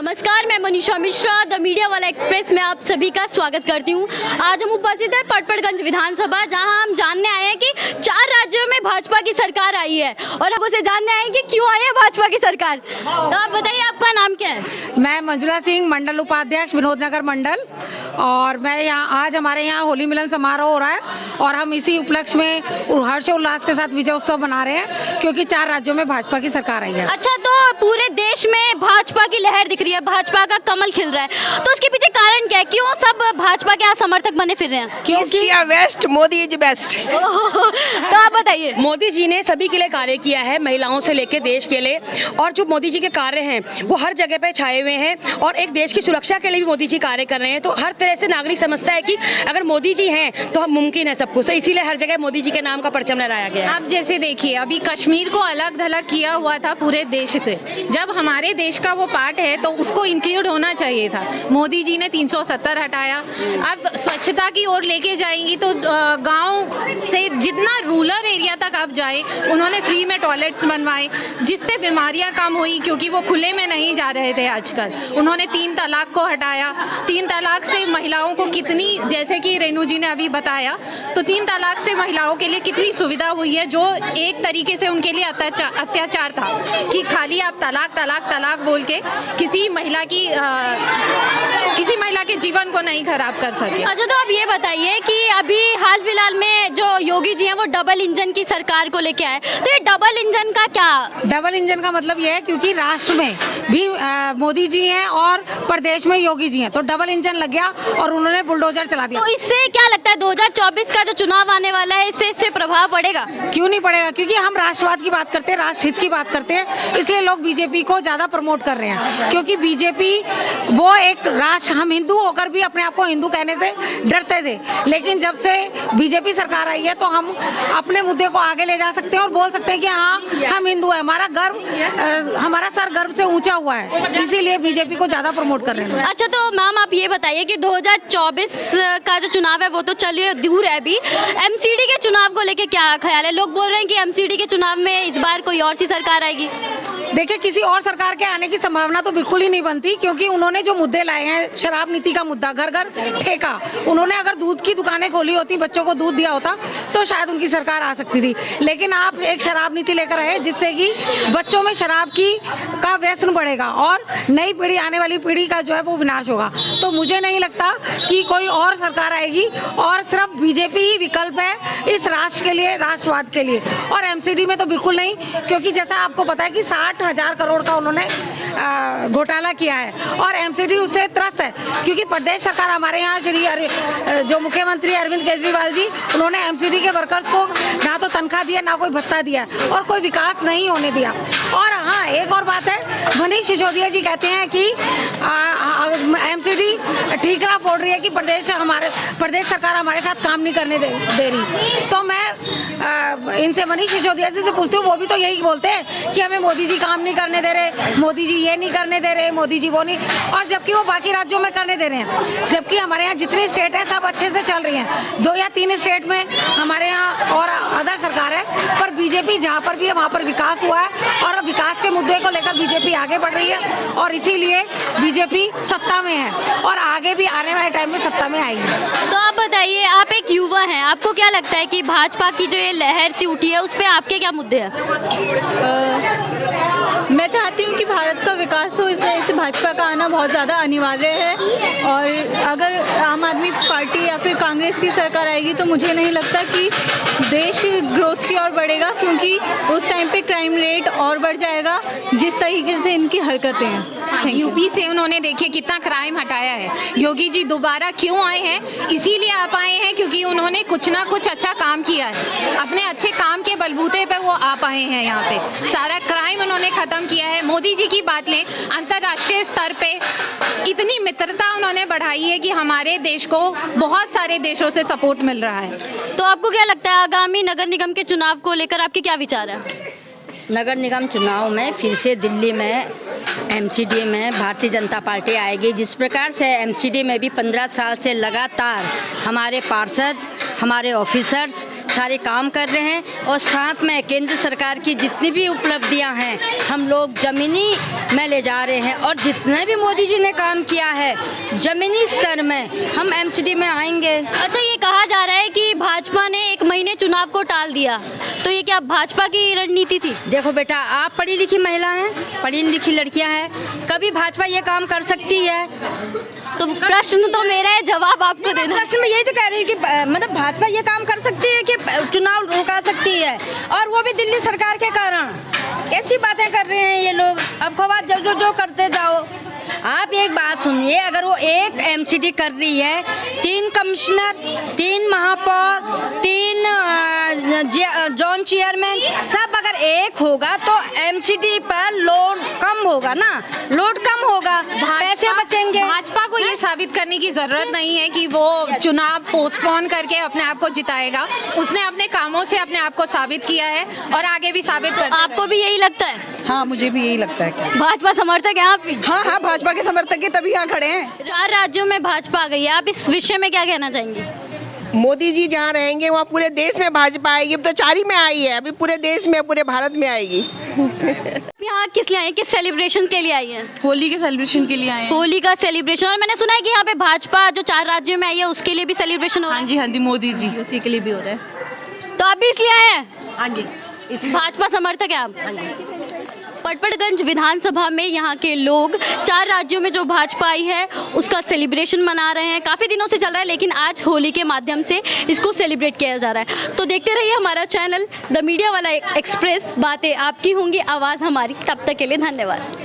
नमस्कार, मैं Manisha Mishra the media वाला एक्सप्रेस में आप सभी का स्वागत करती हूँ। आज हम उपस्थित हैं पटपड़गंज विधानसभा, जहां हम जानने आए हैं कि 4 राज्यों में भाजपा की सरकार आई है और हम उसे जानने आए हैं कि क्यों आई है भाजपा की सरकार। तो आप बताइए, आपका नाम क्या है? मैं मंजुला सिंह, मंडल उपाध्यक्ष विनोद नगर मंडल। और मैं यहाँ आज हमारे यहाँ होली मिलन समारोह हो रहा है और हम इसी उपलक्ष्य में हर्षोल्लास के साथ विजय उत्सव मना रहे हैं, क्योंकि 4 राज्यों में भाजपा की सरकार आई है। अच्छा, तो पूरे देश में भाजपा की लहर दिख रही है, भाजपा का कमल खिल रहा है, तो उसके पीछे कारण क्या है? क्यों सब भाजपा के समर्थक बने फिर रहे हैं? ईस्ट या वेस्ट, मोदी इज बेस्ट। तो आप बताइए। मोदी जी ने सभी के लिए कार्य किया है, महिलाओं से लेकर देश के लिए, और जो मोदी जी के कार्य हैं वो हर जगह पे छाए हुए हैं और एक देश की सुरक्षा के लिए भी मोदी जी कार्य कर रहे हैं। तो हर तरह से नागरिक समझता है कि अगर मोदी जी हैं तो हम मुमकिन है सब कुछ, तो इसीलिए हर जगह मोदी जी के नाम का परचम लहराया गया है। आप जैसे देखिए, अभी कश्मीर को अलग थलग किया हुआ था पूरे देश से, जब हमारे देश का वो पार्ट है तो उसको इंक्लूड होना चाहिए था। मोदी जी ने 370 हटाया। अब स्वच्छता की ओर लेके जाएंगी तो गांव से जितना रूरल एरिया तक आप जाए, उन्होंने फ्री में टॉयलेट्स बनवाए, जिससे बीमारियां कम हुई, क्योंकि वो खुले में नहीं जा रहे थे आजकल। उन्होंने 3 तलाक को हटाया। 3 तलाक से महिलाओं को कितनी, जैसे कि रेणु जी ने अभी बताया, तो 3 तलाक से महिलाओं के लिए कितनी सुविधा हुई है, जो एक तरीके से उनके लिए अत्याचार था कि खाली आप तलाक तलाक तलाक बोल के किसी महिला के जीवन को नहीं खराब कर सके। अच्छा, तो आप ये बताइए कि अभी हाल फिलहाल में जो योगी जी हैं वो डबल इंजन की सरकार को लेके आए, तो ये डबल इंजन का क्या? डबल इंजन का मतलब ये है क्योंकि राष्ट्र में भी मोदी जी हैं और प्रदेश में योगी जी हैं, तो डबल इंजन लग गया और उन्होंने बुलडोजर चला दिया। तो इससे क्या लगता है 2024 का जो चुनाव आने वाला है, इससे प्रभाव पड़ेगा? क्यों नहीं पड़ेगा, क्योंकि हम राष्ट्रवाद की बात करते हैं, राष्ट्रहित की बात करते हैं, इसलिए लोग बीजेपी को ज्यादा प्रमोट कर रहे हैं। क्योंकि बीजेपी वो एक राष्ट्र, हम हिंदू होकर भी अपने आप को हिंदू कहने से डरते थे, लेकिन जब से बीजेपी सरकार आई है तो हम अपने मुद्दे को आगे ले जा सकते हैं और बोल सकते हैं कि हाँ, हम हिंदू हैं, हमारा गर्व, हमारा सर गर्व से ऊंचा हुआ है, इसीलिए बीजेपी को ज्यादा प्रमोट कर रहे हैं। अच्छा, तो मैम आप ये बताइए कि 2024 का जो चुनाव है वो तो चलिए दूर है, अभी एमसीडी के चुनाव को लेके क्या ख्याल है? लोग बोल रहे हैं कि एमसीडी के चुनाव में इस बार कोई और सी सरकार आएगी। देखिए, किसी और सरकार के आने की संभावना तो बिल्कुल ही नहीं बनती, क्योंकि उन्होंने जो मुद्दे लाए हैं, शराब नीति का मुद्दा, घर घर ठेका, उन्होंने अगर दूध की दुकानें खोली होती, बच्चों को दूध दिया होता, तो शायद उनकी सरकार आ सकती थी। लेकिन आप एक शराब नीति लेकर आए जिससे कि बच्चों में शराब का व्यसन बढ़ेगा और नई पीढ़ी, आने वाली पीढ़ी का जो है वो विनाश होगा। तो मुझे नहीं लगता कि कोई और सरकार आएगी, और सिर्फ बीजेपी ही विकल्प है इस राष्ट्र के लिए, राष्ट्रवाद के लिए। और एमसीडी में तो बिल्कुल नहीं, क्योंकि जैसा आपको पता है कि 60,000 करोड़ का उन्होंने घोटाला किया है और एमसीडी उससे त्रस्त है, क्योंकि प्रदेश सरकार हमारे यहाँ जो मुख्यमंत्री अरविंद केजरीवाल जी, उन्होंने एमसीडी के वर्कर्स को ना तो तनख्वाह दिया, ना कोई भत्ता दिया और कोई विकास नहीं होने दिया। और हाँ, एक और बात है, मनीष सिसोदिया जी कहते हैं कि एमसीडी ठीकरा फोड़ रही है कि प्रदेश सरकार हमारे साथ काम नहीं करने दे रही। तो मैं इनसे, मनीष सिसोदिया जी से पूछती हूँ, वो भी तो यही बोलते हैं कि हमें मोदी जी काम नहीं करने दे रहे, मोदी जी ये नहीं करने दे रहे, मोदी जी वो नहीं, और जबकि वो बाकी राज्यों में करने दे रहे हैं। जबकि हमारे यहाँ जितनी स्टेट है सब अच्छे से चल रही हैं। 2 या 3 स्टेट में हमारे यहाँ और अदर सरकार है, पर बीजेपी जहाँ पर भी है वहाँ पर विकास हुआ है और विकास के मुद्दे को लेकर बीजेपी आगे बढ़ रही है और इसीलिए बीजेपी सत्ता में है और आगे भी आने वाले टाइम में सत्ता में आएगी। तो आप बताइए, आप एक युवा हैं, आपको क्या लगता है कि भाजपा की जो ये लहर सी उठी है उस पर आपके क्या मुद्दे हैं? मैं चाहती हूँ कि भारत का विकास हो, इस वजह से भाजपा का आना बहुत ज़्यादा अनिवार्य है। और अगर आम आदमी पार्टी या फिर कांग्रेस की सरकार आएगी तो मुझे नहीं लगता कि देश ग्रोथ की ओर बढ़ेगा, क्योंकि उस टाइम पे क्राइम रेट और बढ़ जाएगा जिस तरीके से इनकी हरकतें हैं। यूपी से उन्होंने देखिए कितना क्राइम हटाया है। योगी जी दोबारा क्यों आए हैं? इसीलिए आप आए हैं क्योंकि उन्होंने कुछ ना कुछ अच्छा काम किया है। अपने अच्छे काम के बलबूते पे वो आ पाए हैं यहाँ पे। सारा क्राइम उन्होंने खत्म किया है। मोदी जी की बात लें, अंतर्राष्ट्रीय स्तर पे इतनी मित्रता उन्होंने बढ़ाई है कि हमारे देश को बहुत सारे देशों से सपोर्ट मिल रहा है। तो आपको क्या लगता है आगामी नगर निगम के चुनाव को लेकर आपके क्या विचार है? नगर निगम चुनाव में फिर से दिल्ली में एमसीडी में भारतीय जनता पार्टी आएगी। जिस प्रकार से एमसीडी में भी 15 साल से लगातार हमारे पार्षद, हमारे ऑफिसर्स सारे काम कर रहे हैं और साथ में केंद्र सरकार की जितनी भी उपलब्धियां हैं हम लोग ज़मीनी में ले जा रहे हैं। और जितने भी मोदी जी ने काम किया है ज़मीनी स्तर में हम एमसीडी में आएंगे। अच्छा, ये कहा जा रहा है कि भाजपा ने 1 महीने चुनाव को टाल दिया, तो ये क्या भाजपा की रणनीति थी? देखो बेटा, आप पढ़ी लिखी महिला हैं, पढ़ी लिखी लड़कियां हैं, कभी भाजपा ये काम कर सकती है? तो प्रश्न तो मेरा है, जवाब आपको देना। प्रश्न में यही तो कह रही हूँ कि मतलब भाजपा ये काम कर सकती है कि चुनाव रुका सकती है, और वो भी दिल्ली सरकार के कारण। कैसी बातें कर रहे हैं ये लोग, अब खवाद जो करते जाओ। आप एक बात सुनिए, अगर वो एक एमसीडी कर रही है, 3 कमिश्नर, 3 महापौर, 3 जोन चेयरमैन, सब अगर एक होगा तो एमसीडी पर लोड कम होगा ना, लोड कम होगा, पैसे बचेंगे। भाजपा को ये साबित करने की जरूरत नहीं है कि वो चुनाव पोस्टपोन करके अपने आप को जिताएगा। उसने अपने कामों से अपने आप को साबित किया है और आगे भी साबित कर। आपको भी यही लगता है? हाँ, मुझे भी यही लगता है। भाजपा समर्थक हैं आप भी? हाँ हाँ, भाजपा के समर्थक ही तभी यहाँ खड़े हैं। 4 राज्यों में भाजपा आ गई है, आप इस विषय में क्या कहना चाहेंगे? मोदी जी जहाँ रहेंगे वहाँ पूरे देश में भाजपा आएगी। अब तो 4 ही में आई है, अभी पूरे देश में, पूरे भारत में आएगी। यहाँ किस लिए आई है, किस सेलिब्रेशन के लिए आई है? होली के सेलिब्रेशन के लिए आए हैं। होली का सेलिब्रेशन। और मैंने सुना है कि यहाँ पे भाजपा जो 4 राज्यों में आई है उसके लिए भी सेलिब्रेशन हो रहा है। हाँ जी, हाँ जी, मोदी जी उसी के लिए भी हो रहा है। तो आप भी इसलिए आए हैं? हाँ जी, भाजपा समर्थक है आप? पटपड़गंज विधानसभा में यहाँ के लोग 4 राज्यों में जो भाजपा आई है उसका सेलिब्रेशन मना रहे हैं। काफ़ी दिनों से चल रहा है, लेकिन आज होली के माध्यम से इसको सेलिब्रेट किया जा रहा है। तो देखते रहिए हमारा चैनल द मीडिया वाला एक्सप्रेस। बातें आपकी होंगी, आवाज़ हमारी। तब तक के लिए धन्यवाद।